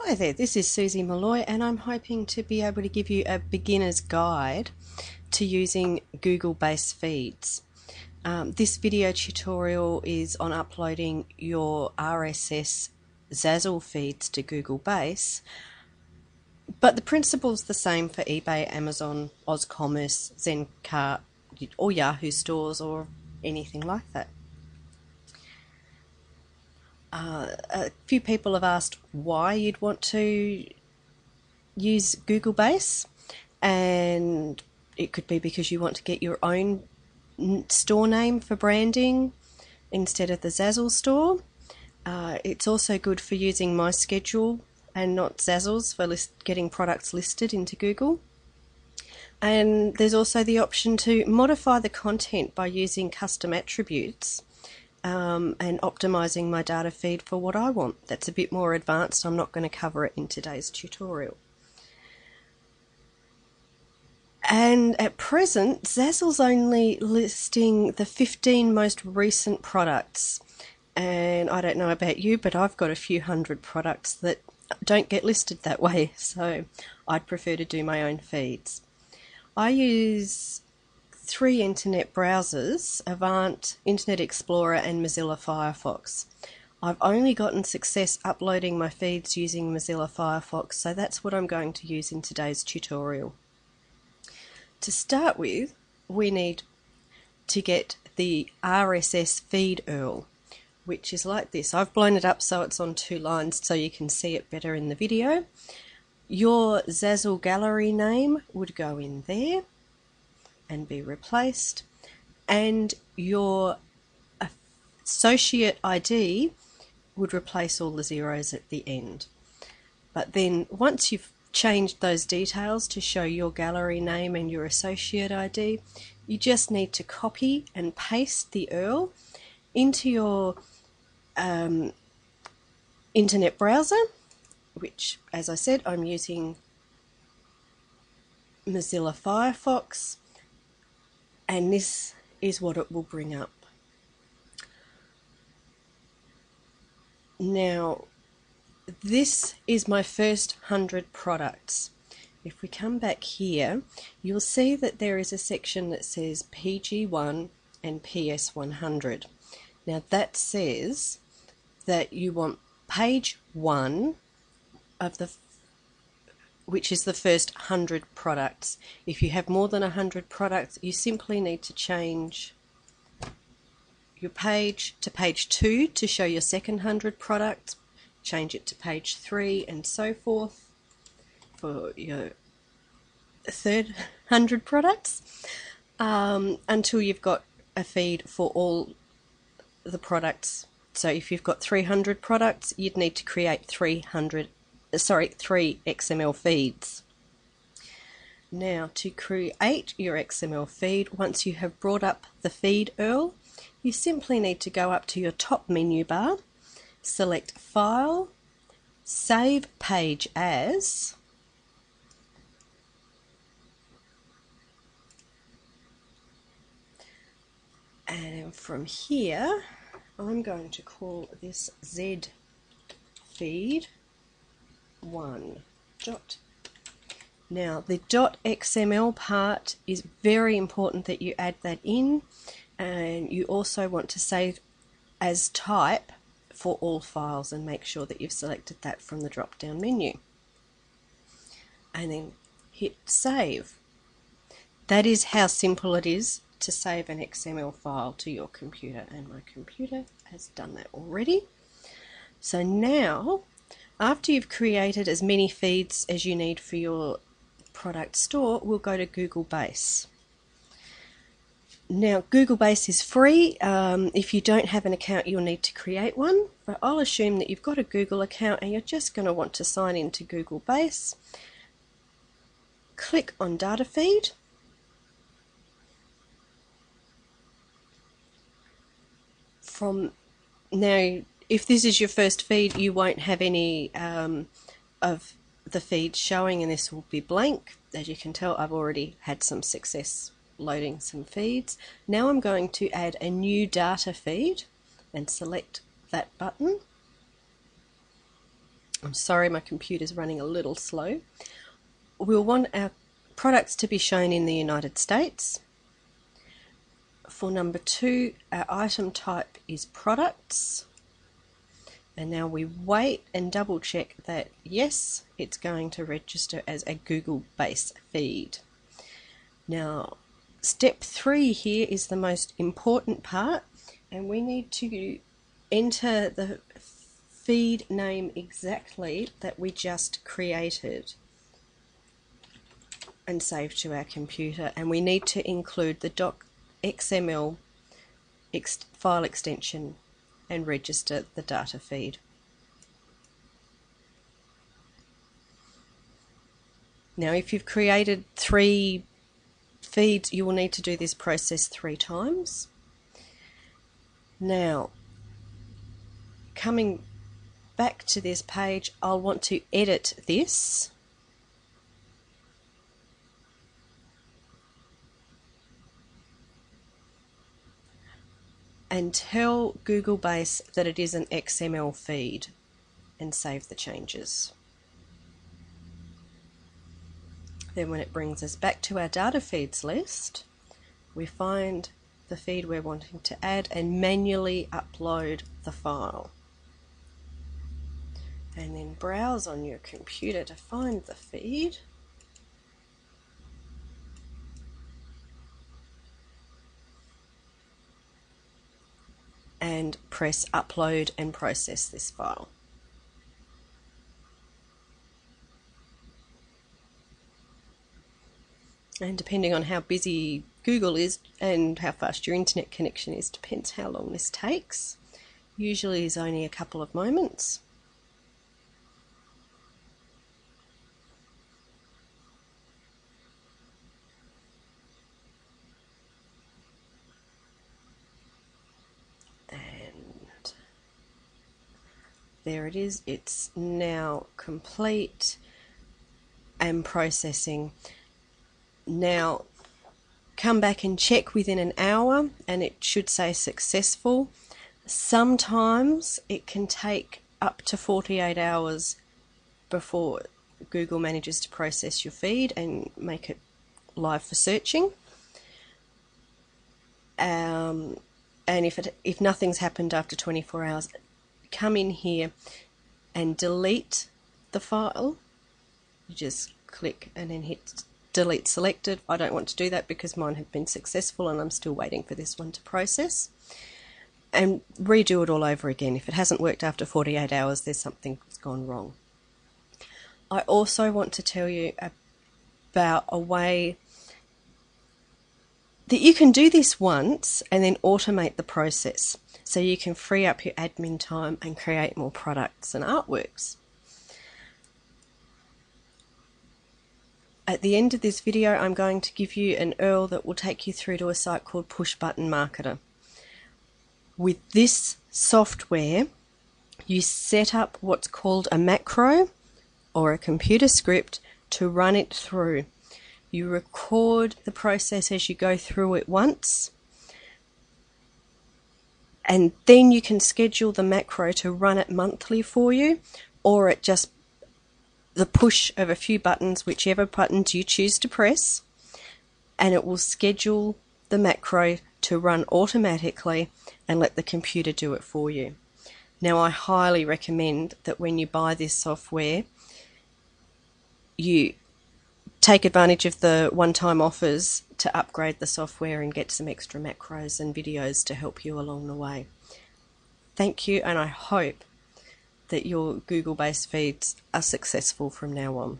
Hi there, this is Suzy Molloy and I'm hoping to be able to give you a beginner's guide to using Google-based feeds. This video tutorial is on uploading your RSS zazzle feeds to Google Base, but the principle's the same for eBay, Amazon, OzCommerce, Zencart, or Yahoo stores or anything like that. A few people have asked why you'd want to use Google Base, and it could be because you want to get your own store name for branding instead of the Zazzle store. It's also good for using My Schedule and not Zazzle's for getting products listed into Google. And there's also the option to modify the content by using custom attributes and optimizing my data feed for what I want. That's a bit more advanced. I'm not going to cover it in today's tutorial. And at present, Zazzle's only listing the 15 most recent products. And I don't know about you, but I've got a few hundred products that don't get listed that way, so I'd prefer to do my own feeds. I use 3 internet browsers: Avant, Internet Explorer and Mozilla Firefox. I've only gotten success uploading my feeds using Mozilla Firefox, so that's what I'm going to use in today's tutorial. To start with, we need to get the RSS feed URL, which is like this. I've blown it up so it's on 2 lines so you can see it better in the video. Your Zazzle gallery name would go in there and be replaced, and your associate ID would replace all the zeros at the end. But then once you've changed those details to show your gallery name and your associate ID, you just need to copy and paste the URL into your internet browser, which, as I said, I'm using Mozilla Firefox, and this is what it will bring up. Now, this is my first 100 products. If we come back here, you'll see that there is a section that says PG1 and PS100. Now that says that you want page 1 of which is the first 100 products. If you have more than 100 products, you simply need to change your page to page 2 to show your second 100 products, change it to page 3 and so forth for your third 100 products, until you've got a feed for all the products. So if you've got 300 products, you'd need to create 3 XML feeds. Now, to create your XML feed, once you have brought up the feed URL, you simply need to go up to your top menu bar, select File, Save Page As, and from here I'm going to call this Z feed 1. Now the .xml part is very important that you add that in, and you also want to save as type for all files and make sure that you've selected that from the drop down menu, and then hit save. That is how simple it is to save an XML file to your computer, and my computer has done that already. So now, after you've created as many feeds as you need for your product store, we'll go to Google Base. Now, Google Base is free. If you don't have an account, you'll need to create one, but I'll assume that you've got a Google account and you're just going to want to sign into Google Base. Click on Data Feed. Now, if this is your first feed, you won't have any of the feeds showing, and this will be blank. As you can tell, I've already had some success loading some feeds. Now I'm going to add a new data feed and select that button. I'm sorry, my computer's running a little slow. We'll want our products to be shown in the United States. For number 2, our item type is products. And now we wait and double check that yes, it's going to register as a Google base feed. Now, step 3 here is the most important part, and we need to enter the feed name exactly that we just created and saved to our computer, and we need to include the .xml file extension and register the data feed. Now, if you've created 3 feeds, you will need to do this process 3 times. Now, coming back to this page, I'll want to edit this. And tell Google Base that it is an XML feed and save the changes. Then when it brings us back to our data feeds list, we find the feed we're wanting to add and manually upload the file. And then browse on your computer to find the feed. And press upload and process this file. And depending on how busy Google is and how fast your internet connection is, depends how long this takes. Usually is only a couple of moments. And there it is. It's now complete and processing. Now come back and check within an hour and it should say successful. Sometimes it can take up to 48 hours before Google manages to process your feed and make it live for searching. And if nothing's happened after 24 hours, come in here and delete the file. You just click and then hit delete selected. I don't want to do that because mine have been successful and I'm still waiting for this one to process. And redo it all over again. If it hasn't worked after 48 hours, there's something that's gone wrong. I also want to tell you about a way that you can do this once and then automate the process so you can free up your admin time and create more products and artworks. At the end of this video, I'm going to give you an URL that will take you through to a site called Push Button Marketer. With this software, you set up what's called a macro or a computer script to run it through. You record the process as you go through it once, and then you can schedule the macro to run it monthly for you, or at just the push of a few buttons, whichever buttons you choose to press, and it will schedule the macro to run automatically and let the computer do it for you. Now, I highly recommend that when you buy this software, you take advantage of the one-time offers to upgrade the software and get some extra macros and videos to help you along the way. Thank you, and I hope that your Google-based feeds are successful from now on.